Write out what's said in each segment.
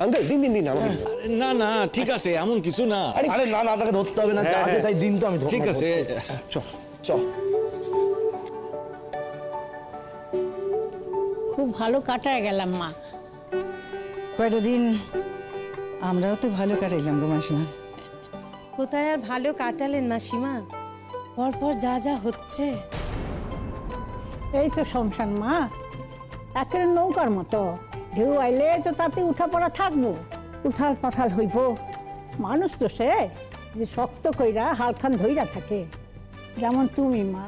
Uncle দিন দিন দিন আমাকে। না না ঠিক আছে, এমন কিছু না। আরে না না, আপনাকে ধরতে হবে না, আছে তাই দিন তো আমি ধরবো। ঠিক আছে চল চল। খুব ভালো কাটায় গেলাম মা। কয়টা দিন আমরাও তো ভালো কাটাইলাম গো মাসিমা। কোথায় আর ভালো কাটালেন মাসিমা, পরপর যা যা হচ্ছে। এই তো সংসার মা, একের নৌকার মতো, ঢেউ আইলে তো তাতে উঠা পড়া থাকবো, উথাল পাথাল হইব। মানুষ তো সে যে শক্ত কইরা হালখান ধইরা থাকে, যেমন তুমি মা,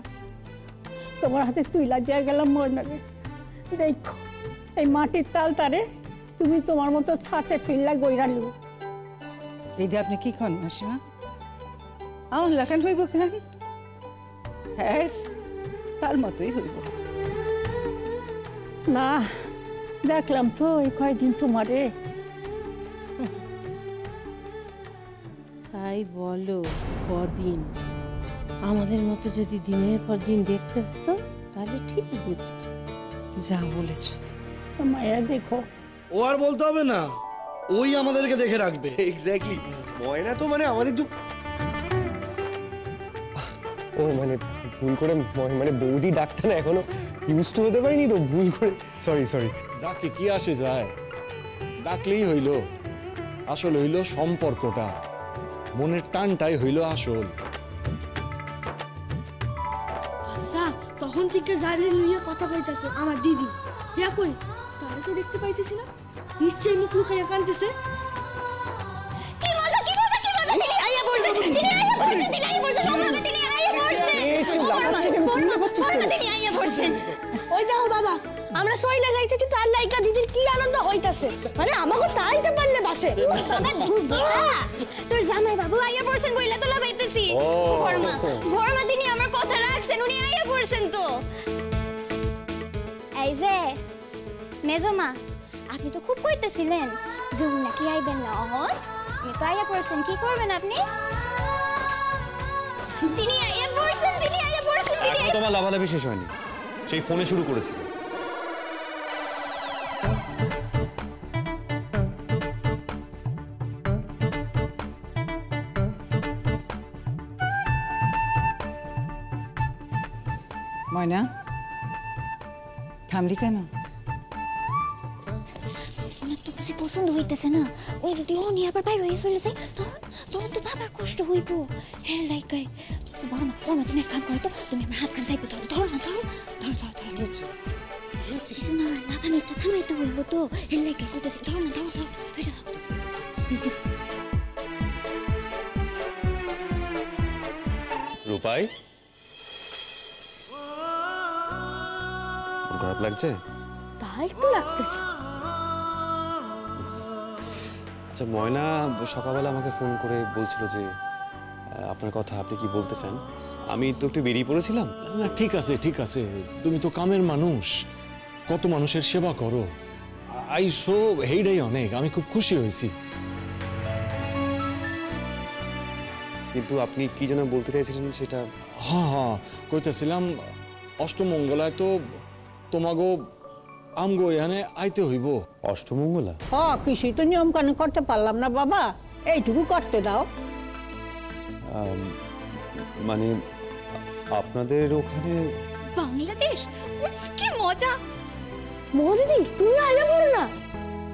তোমার হাতে তুইলা দিয়া গেলাম মরনারে। দেখো এই মাটির তাল তারে তুমি তোমার মতো ছাঁচে ফিল্লা গইরালু। এইটা আপনি কি কন মাসিমা? আমার লেখান হইব কেন? হ্যাঁ তার মতোই হইব। না দেখলাম তো এই কয়দিন তোমারে। তাই বলো, কদিন? আমাদের মতো যদি দিনের পর দিন দেখতে হতো তাহলে ঠিক বুঝতো। যা বলেছ মায়েরা দেখো, ও আর বলতে হবে না, ওই আমাদেরকে দেখে রাখবে। এক্স্যাক্টলি, ময়না তো মানে আমাদের ও মানে ভুল করে মানে বৌদি ডাকটা না এখনো ইউজ টু হতে পারিনি তো, ভুল করে সরি সরি। ডাকে কি আসে যায়, ডাকলেই হইল। আসল হইল সম্পর্কটা, মনের টানটাই হইল আসল। আচ্ছা তখন থেকে জারি লইয়া কথা কইতাছে আমার দিদি, ইয়া কই তারে তো দেখতে পাইতেছি না, নিশ্চয়ই মুখ লুকাইয়া কাঁদতেছে। কি মজা কি মজা কি মজা, তিনি আইয়া পড়ছে, তিনি আইয়া পড়ছে, তিনি আইয়া পড়ছে, বাবা তিনি আইয়া পড়ছে, তিনি আইয়া পড়ছেন। ওই দেখো বাবা, আমরা সইলা যাইতেছি তার লাইকা দিদির কি আনন্দ হইতাছে, মানে আমাকে তাইতে পারলে বাসে। তোর জামাই বাবু আইয়া পড়ছেন বইলা তোলা পাইতেছি। বর্মা বর্মা তিনি আমার কথা রাখছেন, উনি আইয়া পড়ছেন তো। এই যে মেজমা, আপনি তো খুব কইতেছিলেন যে উনি নাকি আইবেন না, অহন উনি তো আইয়া পড়ছেন, কি করবেন আপনি? তিনি আইয়া পড়ছেন, তিনি আইয়া পড়ছেন, তিনি। তোমার লাভালাভি শেষ হয়নি, সেই ফোনে শুরু করেছিল। ময়না থামলি কেন? ওনার তো কিছু পছন্দ হইতেছে না, ওই যদি ও নিয়ে আবার বাইরে হয়ে চলে যায় তখন তখন তো বাবার কষ্ট হইব। হ্যাঁ লাইকাই বর্মা বর্মা তুমি এক কাম করো তো, তুমি আমার হাত খান চাইবো, ধরো ধরো না, ধরো ধরো ধরো ধরো কিছু না, লাফানি তো থামাইতে হইব তো। হ্যাঁ লাইকাই কইতেছি, ধরো না, ধরো ধরো ধরে দাও। রূপাই, খারাপ লাগছে? তা একটু লাগতেছে। আচ্ছা, ময়না সকালবেলা আমাকে ফোন করে বলছিল যে আপনার কথা, আপনি কি বলতে চান? আমি তো একটু বেরিয়ে পড়েছিলাম। না ঠিক আছে ঠিক আছে, তুমি তো কামের মানুষ, কত মানুষের সেবা করো, আইসো হেইডাই অনেক, আমি খুব খুশি হয়েছি। কিন্তু আপনি কি যেন বলতে চাইছিলেন সেটা? হ্যাঁ হ্যাঁ কইতেছিলাম, অষ্টমঙ্গলায় তো তোমাগো আমগো এখানে আইতে হইব। অষ্টমঙ্গলা? কিছুই তো নিয়ম কানুন করতে পারলাম না বাবা, এইটুকু করতে দাও। মানে আপনাদের ওখানে বাংলাদেশ, উফ কি মজা। দিদি তুমি আইয়া পড়ো না।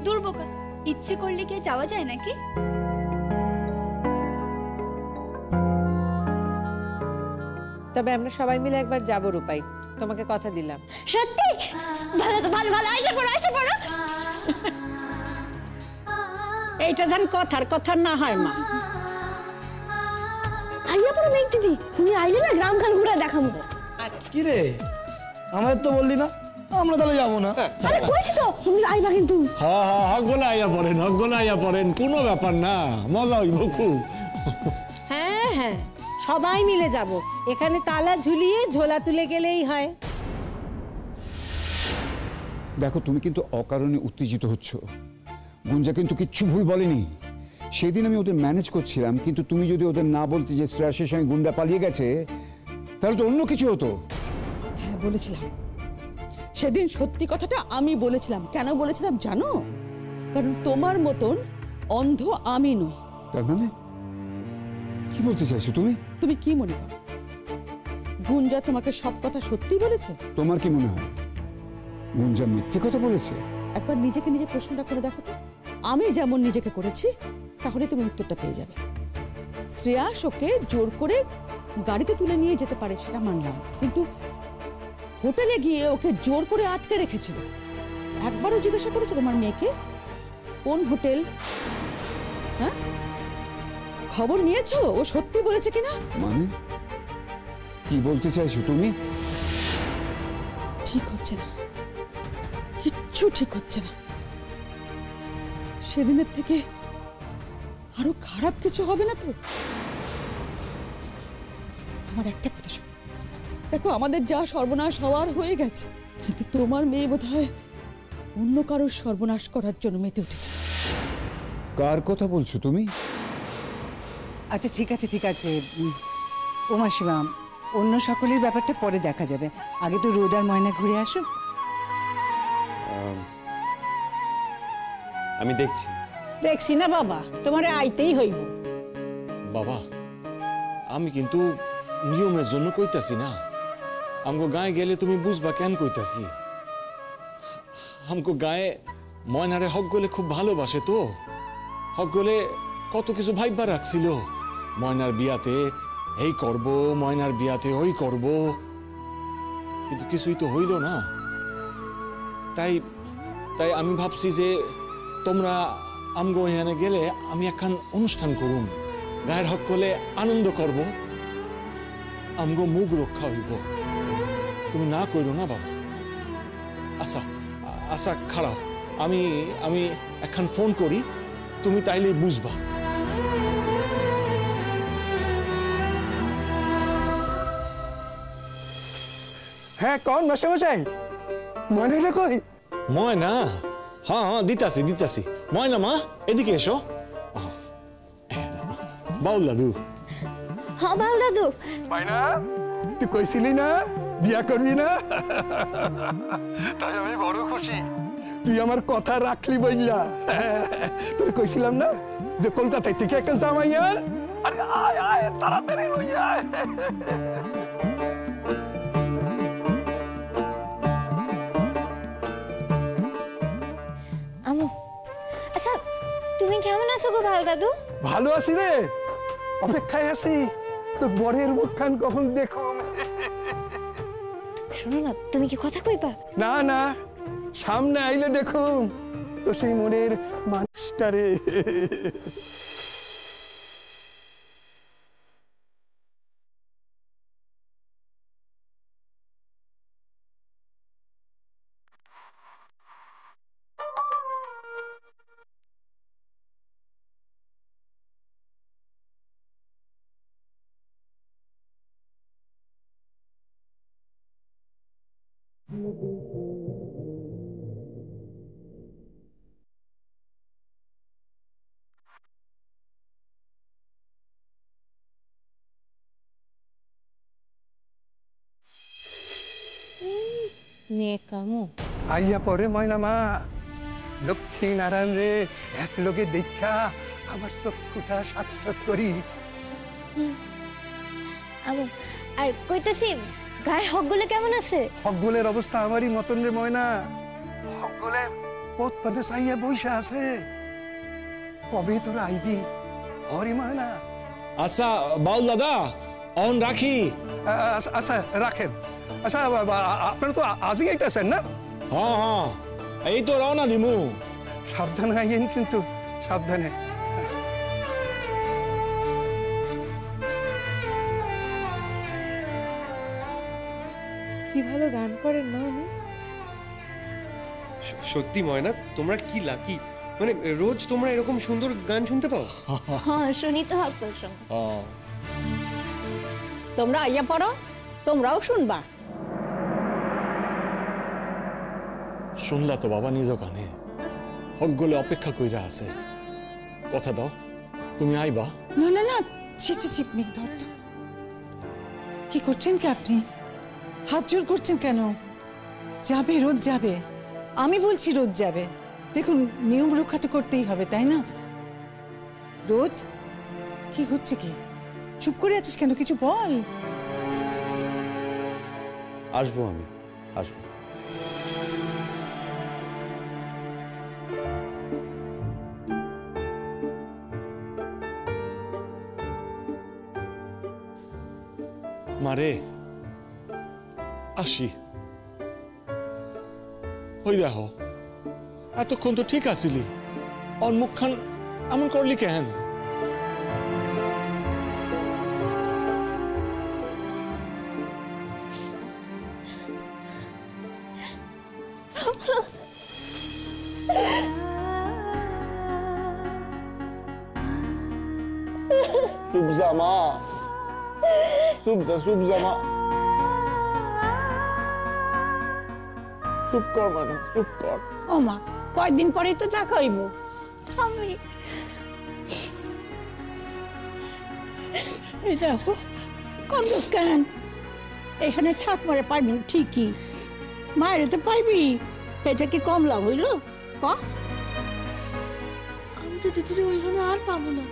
দুর্বোকা, ইচ্ছে করলে কি যাওয়া যায় নাকি? তবে আমরা সবাই মিলে একবার যাব রূপাই, তোমাকে কথা দিলাম। সত্যি? ভালো তো, ভালো ভালো, আইসা পড়ো আইসা পড়ো। এইটা যেন কথার কথা না হয় মা। আইয়া পড়ো মেঘ দিদি, তুমি আইলে না গ্রাম খান ঘুরে দেখাবো। কি রে, আমাদের তো বললি না, আমরা তাহলে যাবো না। আরে কইছি তো তুমি আইবা কিন্তু। হ্যাঁ হ্যাঁ হকগোলা আইয়া পড়েন, হকগোলা আইয়া পড়েন, কোনো ব্যাপার না, মজা হইব খুব। হ্যাঁ হ্যাঁ সবাই মিলে যাব, এখানে তালা ঝুলিয়ে ঝোলা তুলে গেলেই হয়। দেখো তুমি কিন্তু অকারণে উত্তেজিত হচ্ছ, গুঞ্জা কিন্তু কিচ্ছু ভুল বলেনি। সেদিন আমি ওদের ম্যানেজ করছিলাম, কিন্তু তুমি যদি ওদের না বলতে যে শ্রেয়াসের সঙ্গে গুন্ডা পালিয়ে গেছে, তাহলে তো অন্য কিছু হতো। হ্যাঁ বলেছিলাম, সেদিন সত্যি কথাটা আমি বলেছিলাম। কেন বলেছিলাম জানো? কারণ তোমার মতন অন্ধ আমি নই। তার মানে কি বলতে চাইছো তুমি? তুমি কি মনে করো গুঞ্জা তোমাকে সব কথা সত্যি বলেছে? তোমার কি মনে হয় গুঞ্জা মিথ্যে কথা বলেছে? একবার নিজেকে নিজে প্রশ্নটা করে দেখো তো। আমি যেমন নিজেকে করেছি তাহলে তুমি উত্তরটা পেয়ে যাবে। শ্রেয়াস ওকে জোর করে গাড়িতে তুলে নিয়ে যেতে পারে সেটা মানলাম, কিন্তু হোটেলে গিয়ে ওকে জোর করে আটকে রেখেছিল। একবারও জিজ্ঞাসা করেছো তোমার মেয়েকে কোন হোটেল? হ্যাঁ, খবর নিয়েছো ও সত্যি বলেছে কিনা? মানে কি বলতে চাইছো তুমি? ঠিক হচ্ছে না, কিচ্ছু ঠিক হচ্ছে না। সেদিনের থেকে আরো খারাপ কিছু হবে না তো? আমার একটা কথা শোনো, দেখো আমাদের যা সর্বনাশ হওয়ার হয়ে গেছে, কিন্তু তোমার মেয়ে বোধহয় অন্য কারোর সর্বনাশ করার জন্য মেতে উঠেছে। কার কথা বলছো তুমি? আচ্ছা ঠিক আছে ঠিক আছে ও মাসিমা, অন্য সকলের ব্যাপারটা পরে দেখা যাবে, আগে তো রোদ আর ময়না ঘুরে আসো। আমি দেখছি। দেখছি না বাবা, তোমারে আইতেই হইব। বাবা আমি কিন্তু নিয়মের জন্য কইতাছি না। আমগো গায়ে গেলে তুমি বুঝবা কেন কইতাছি। আমগো গায়ে ময়নারে হক গলে খুব ভালোবাসে তো, হক গলে কত কিছু ভাইবা রাখছিল। ময়নার বিয়াতে এই করব, ময়নার বিয়াতে ওই করব, কিন্তু কিছুই তো হইল না। তাই তাই আমি ভাবছি যে তোমরা আমগো এখানে গেলে আমি একখান অনুষ্ঠান করুম, গায়ের হক গলে আনন্দ করব, আমগো মুখ রক্ষা হইব। তুমি না কইরো না বাবা। আচ্ছা আচ্ছা খারাপ, আমি আমি একখান ফোন করি, তুমি তাইলে বুঝবা। হ্যাঁ কন মাস্টারমশাই, ময়না কই? ময়না? হ্যাঁ হ্যাঁ দিতাছি দিতাছি। ময়না মা এদিকে এসো। বাউল দাদু। হ্যাঁ বাউল দাদু। ময়না তুই কইছিলি না বিয়া করবি না? তাই আমি বড় খুশি, তুই আমার কথা রাখলি বইলা। তোর কইছিলাম না যে কলকাতায় থেকে একটা জামাই আন। আরে আয় আয় তাড়াতাড়ি লই আয়। আমু, আচ্ছা তুমি কেমন আছো গো বাউল দাদু? ভালো আছি রে, অপেক্ষায় আছি তোর বরের মুখখান কখন দেখুন। শোনো না, তুমি কি কথা কইবা? না না, সামনে আইলে দেখুন তো সেই মনের মানুষটারে। নেকামো আইয়া পরে ময়না মা, লক্ষ্মী নারায়ণ রে এক লোকে দেখা আমার চক্ষুটা সার্থক করি। আমু, আর কইতাছি গায়ের হকগুলো কেমন আছে? হকগুলের অবস্থা আমারই মতন রে ময়না। হকগুলে পথ পথে চাইয়া বইসা আছে, কবে তোরা আইবি হরি ময়না? আচ্ছা বাউল দাদা অন রাখি। আচ্ছা রাখেন। আচ্ছা আপনারা তো আজই আইতেছেন না? হ্যাঁ হ্যাঁ এই তো রওনা দিমু। সাবধানে আইয়েন কিন্তু, সাবধানে। কি ভালো গান করেন না উনি। সত্যি ময়না, তোমরা কি লাকি, মানে রোজ তোমরা এরকম সুন্দর গান শুনতে পাও। হ্যাঁ শুনি তো হকগুল সঙ্গ। তোমরা আইয়া পড়ো, তোমরাও শুনবা। শুনলা তো বাবা নিজ কানে, হক গলে অপেক্ষা কইরা আছে। কথা দাও তুমি আইবা। না না না, ছি ছি ছি, মেঘ ধর তো। কি করছেন কি আপনি? হাত জোর করছেন কেন? যাবে, রোজ যাবে, আমি বলছি রোজ যাবে। দেখুন নিয়ম রক্ষা তো করতেই হবে, তাই না? রোজ কি হচ্ছে কি? চুপ করে আছিস কেন? কিছু বল। আসবো, আমি আসবো। মারে আসি। ওই দেখো এতক্ষণ তো ঠিক আসিলি, অন্মুখখান এমন করলি কেন? চুপ যা মা, চুপ যা, চুপ যা মা, চুপ কর মানে, চুপ কর। ও মা, কয়দিন পরেই তো দেখা হইব। আমি এই দেখো কন্দস কেন? এখানে ঠাকুমারে পাইবি ঠিকই, মায়ের তো পাইবি। এটা কি কম লাভ হইল? ক আমি তো দিদির ওইখানে আর পাবো না।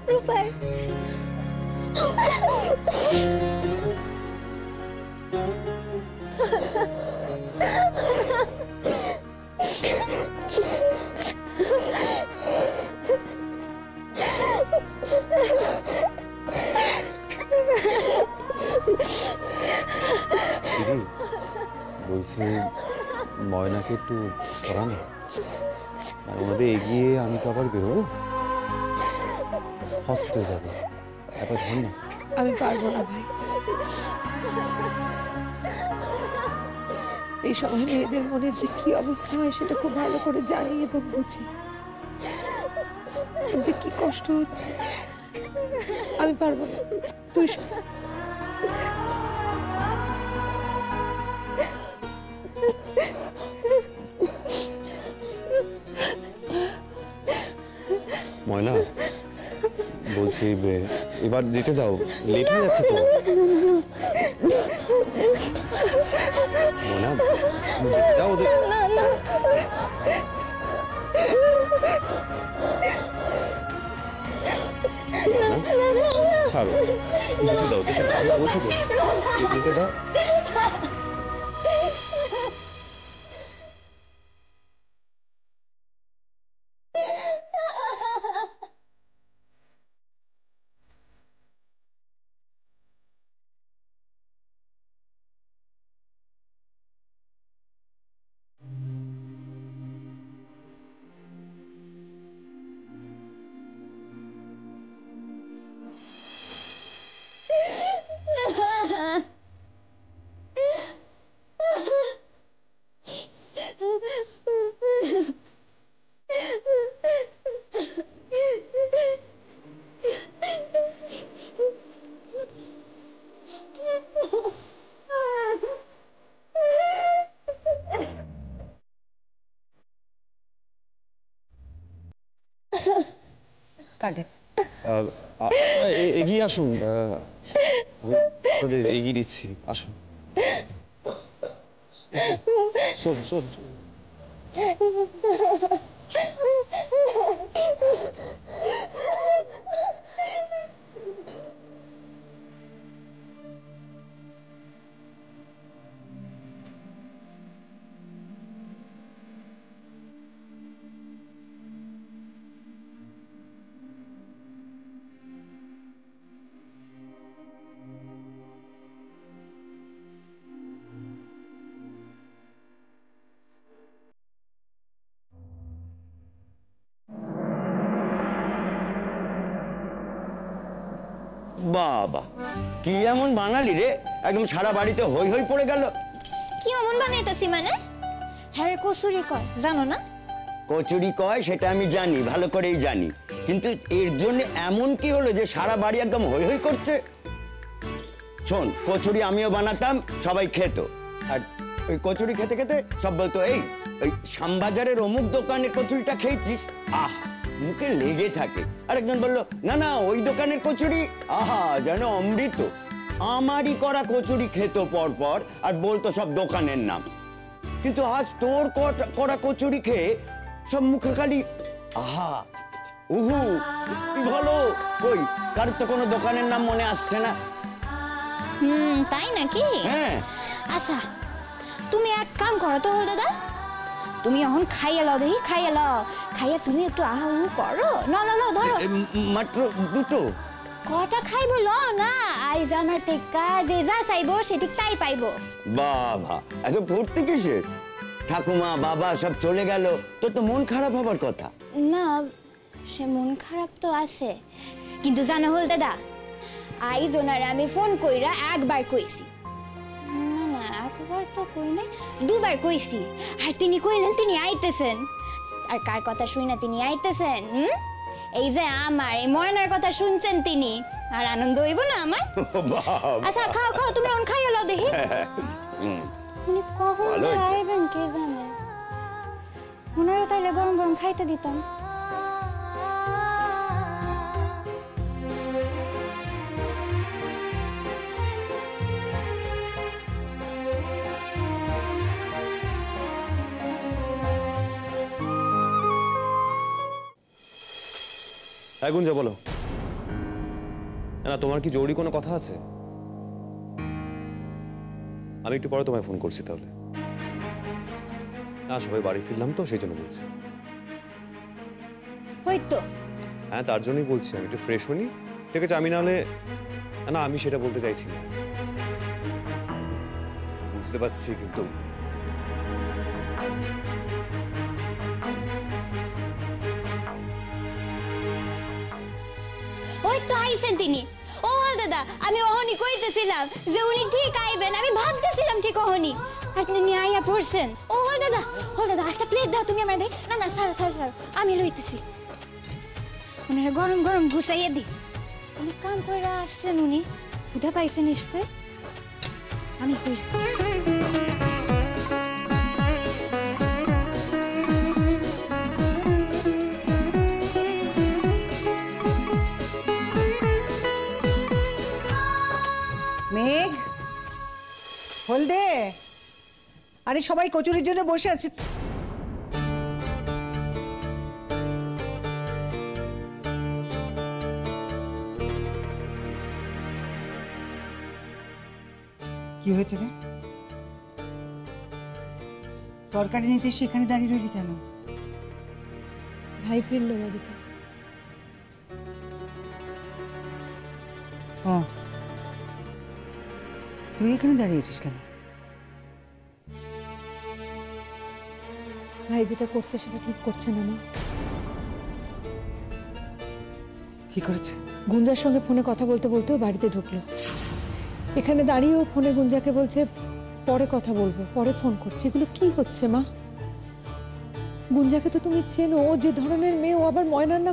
রূপাই বলছি ময়নাকে একটু করানো, আর ওনাদের এগিয়ে আমি তো আবার বেরোবো, হসপিটাল যাবো, একবার ধর না। আমি পারবো না ভাই, এই সময় মেয়েদের মনের যে কি অবস্থা হয় সেটা খুব ভালো করে জানি এবং বুঝি, যে কি কষ্ট হচ্ছে। আমি পারবো না, তুই ময়না বলছি এবার যেতে দাও, লেট হয়ে যাচ্ছে তো। ময়না যেতে দাও ওদের। ছাড়ো, যেতে দাও, যেতে দাও, বলছি তো, যেতে দাও। এগিয়ে আসুন, এগিয়ে দিচ্ছি, আসুন। শোন শোন, বাবা কি এমন বানালি রে, একদম সারা বাড়িতে হই হই পড়ে গেল। কি এমন বানাইতাছি মানে? হ্যাঁ কচুরি কয়, জানো না? কচুরি কয় সেটা আমি জানি, ভালো করেই জানি, কিন্তু এর জন্য এমন কি হলো যে সারা বাড়ি একদম হই হই করছে? শোন, কচুরি আমিও বানাতাম, সবাই খেত, আর ওই কচুরি খেতে খেতে সব বলতো এই ওই শ্যামবাজারের অমুক দোকানের কচুরিটা খেয়েছিস, আহ মুখে লেগে থাকে। আরেকজন বললো না না ওই দোকানের কচুরি, আহা যেন অমৃত। আমারই করা কচুরি খেত পর পর আর বলতো সব দোকানের নাম। কিন্তু আজ তোর করা কচুরি খেয়ে সব মুখে খালি আহা উহু কি ভালো। কই কার তো কোনো দোকানের নাম মনে আসছে না। তাই নাকি? হ্যাঁ। আচ্ছা তুমি এক কাম করো তো হল দাদা, তুমি এখন খাইয়া লও, দেখি খাইয়া লও, খাইয়া তুমি একটু আহা উহু করো। না না না ধরো মাত্র দুটো। কটা খাইবো ল না, আইজ আমার টেক্কা যে যা চাইবো সেটি তাই পাইবো। বাবা এত ভর্তি কিসের? ঠাকুমা বাবা সব চলে গেল, তোর তো মন খারাপ হবার কথা। না সে মন খারাপ তো আছে, কিন্তু জানো হল দাদা আইজ ওনারে আমি ফোন কইরা একবার কইছি, না না একবার তো কই নাই, দুবার কইছি, আর তিনি কইলেন তিনি আইতেছেন। আর কার কথা শুই না তিনি আইতেছেন? এই যে আমার এই ময়নার কথা শুনছেন তিনি, আর আনন্দ হইব না আমার? আচ্ছা খাও খাও, তুমি অন খাইয়া লও দেখি। উনি কখন যে আইবেন কে জানে, ওনারও তাইলে গরম গরম খাইতে দিতাম। হ্যাঁ গুঞ্জা বলো। না তোমার কি জরুরি কোনো কথা আছে? আমি একটু পরে তোমায় ফোন করছি তাহলে। না সবাই বাড়ি ফিরলাম তো সেই জন্য বলছি। হয়তো হ্যাঁ তার জন্যই বলছি আমি একটু ফ্রেশ হইনি, ঠিক আছে? আমি নাহলে না আমি সেটা বলতে চাইছি না, বুঝতে পারছি, কিন্তু ওই তো আইছেন তিনি। ও দাদা আমি ওহনি কইতেছিলাম যে উনি ঠিক আইবেন, আমি ভাবতেছিলাম ঠিক ওহনি, আর তিনি আইয়া পড়ছেন। ও দাদা একটা প্লেট দাও তুমি আমার। দেখ না না স্যার স্যার স্যার আমি লইতেছি, উনারা গরম গরম ঘুষাইয়া দি। অনেক কাম কইরা আসছেন উনি, ক্ষুধা পাইছেন নিশ্চয়। আমি কই মেঘ হলদে, আরে সবাই কচুরির জন্য বসে আছে। কি হয়েছে রে? তরকারি নিতে সেখানে দাঁড়িয়ে রইলি কেন? ভাই ফিরলো বাড়িতে। ও তুই এখানে দাঁড়িয়েছিস কেন? ভাই যেটা করছে সেটা ঠিক করছে না মা। কি করেছে? গুঞ্জার সঙ্গে ফোনে কথা বলতে বলতেও বাড়িতে ঢুকলো, এখানে দাঁড়িয়েও ফোনে গুঞ্জাকে বলছে পরে কথা বলবো, পরে ফোন করছি। এগুলো কি হচ্ছে মা? গুঞ্জাকে তো তুমি চেনো, ও যে ধরনের মেয়ে, ও আবার ময়নার না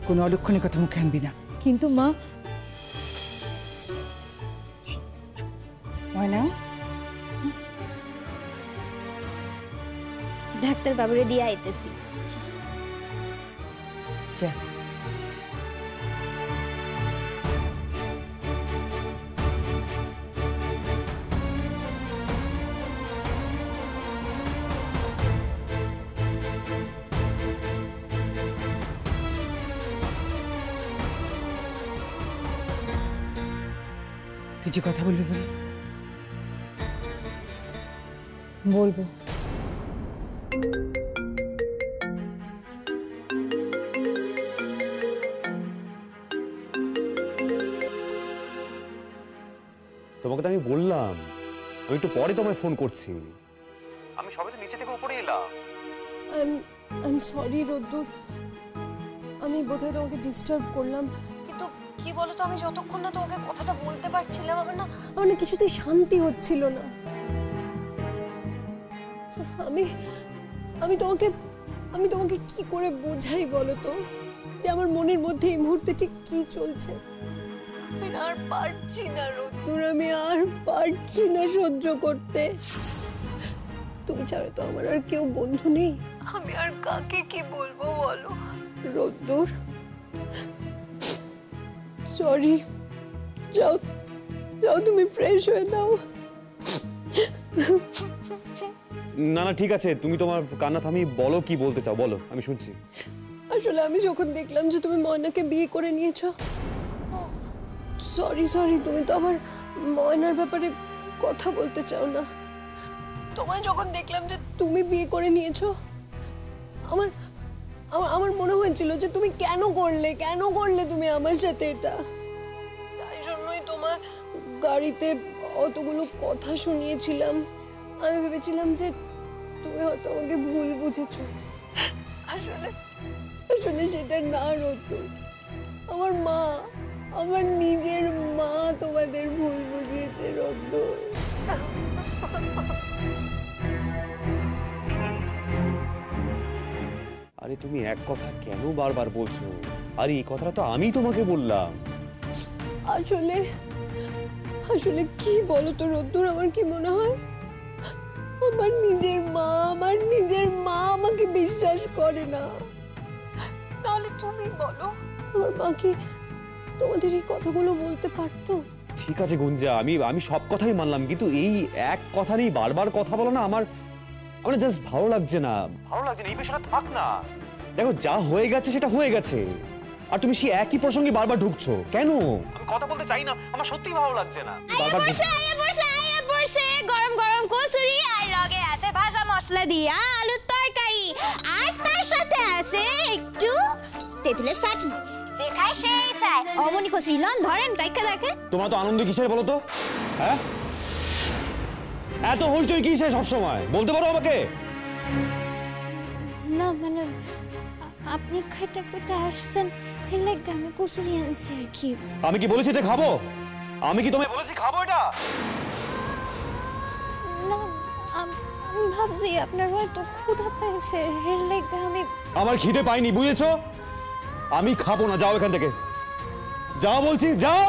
কোনো অলক্ষণের কথা মুখে আনবি না। কিন্তু মা ময়না ডাক্তার বাবুরে দিয়ে আইতেছি। যা কিছু কথা বলবি? বলবো। তোমাকে তো আমি বললাম আমি একটু পরে তোমায় ফোন করছি। আমি সবে তো নিচে থেকে উপরে এলাম। আই এম সরি রোদ্দুর, আমি বোধহয় তোমাকে ডিস্টার্ব করলাম, কিন্তু কি বলতো আমি যতক্ষণ না তোমাকে কথাটা বলতে পারছিলাম আমার না কিছুতেই শান্তি হচ্ছিল না। আমি তোমাকে কি করে বোঝাই বলো তো যে আমার মনের মধ্যে এই মুহূর্তে ঠিক কি চলছে? আমি আর পারছি না রোদ্দুর, আমি আর পারছি না সহ্য করতে। তুমি ছাড়া তো আমার আর কেউ বন্ধু নেই, আমি আর কাকে কি বলবো বলো রোদ্দুর? সরি যাও যাও, তুমি ফ্রেশ হয়ে নাও। না না ঠিক আছে, তুমি তোমার কান্না থামিয়ে বলো কি বলতে চাও, বলো, আমি শুনছি। আসলে আমি যখন দেখলাম যে তুমি ময়নাকে বিয়ে করে নিয়েছো, সরি সরি, তুমি তো আমার ময়নার ব্যাপারে কথা বলতে চাও না। তোমায় যখন দেখলাম যে তুমি বিয়ে করে নিয়েছো, আমার আমার মনে হয়েছিল যে তুমি কেন করলে তুমি আমার সাথে এটা। তাই জন্যই তোমার গাড়িতে অতগুলো কথা শুনিয়েছিলাম। আমি ভেবেছিলাম যে তুমি হয়তো আমাকে ভুল বুঝেছো। আসলে আসলে সেটা না রতু, আমার মা, আমার নিজের মা তোমাদের ভুল বুঝিয়েছে রতু। আরে তুমি এক কথা কেন বারবার বলছো? আরে এই কথাটা তো আমি তোমাকে বললাম। আসলে আসলে কি বলো তো রোদ্দুর, আমার কি মনে হয় আমার নিজের মা আমাকে বিশ্বাস করে না। তাহলে তুমি বলো, আমার মা কি তোমাদের এই কথাগুলো বলতে পারতো? ঠিক আছে গুঞ্জা, আমি সব কথাই মানলাম, কিন্তু এই এক কথা নিয়ে বারবার কথা বলো না, আমার জাস্ট ভালো লাগছে না, এই বিষয়টা থাক না। দেখো যা হয়ে গেছে সেটা হয়ে গেছে, আর তুমি সেই একই প্রসঙ্গে বারবার ঢুকছো কেন? আমি কথা বলতে চাই না, আমার সত্যিই ভালো লাগছে না। গরম গরম কচুরি আর লগে আছে ভাজা মশলা দিয়া আলুর তরকারি, আর তার সাথে আছে একটু তেঁতুলের চাটনি। যে খায় সেই চায়। অমনি কচুরি লন, ধরেন চাইখা দেখেন। তোমার তো আনন্দ কিসের বলো তো? হ্যাঁ, এত হইচই কিসের সবসময়, বলতে পারো আমাকে? না মানে আপনি খাইতে খাইতে আসছেন, হেলে আমি কচুরি আনছি আর কি। আমি কি বলেছি এটা খাবো? আমি কি তোমায় বলেছি খাবো এটা? না আমি ভাবছি আপনার হয়তো ক্ষুধা পেয়েছে, হেলে আমি। আমার খিদে পাইনি, বুঝেছো? আমি খাবো না, যাও এখান থেকে, যাও বলছি, যাও।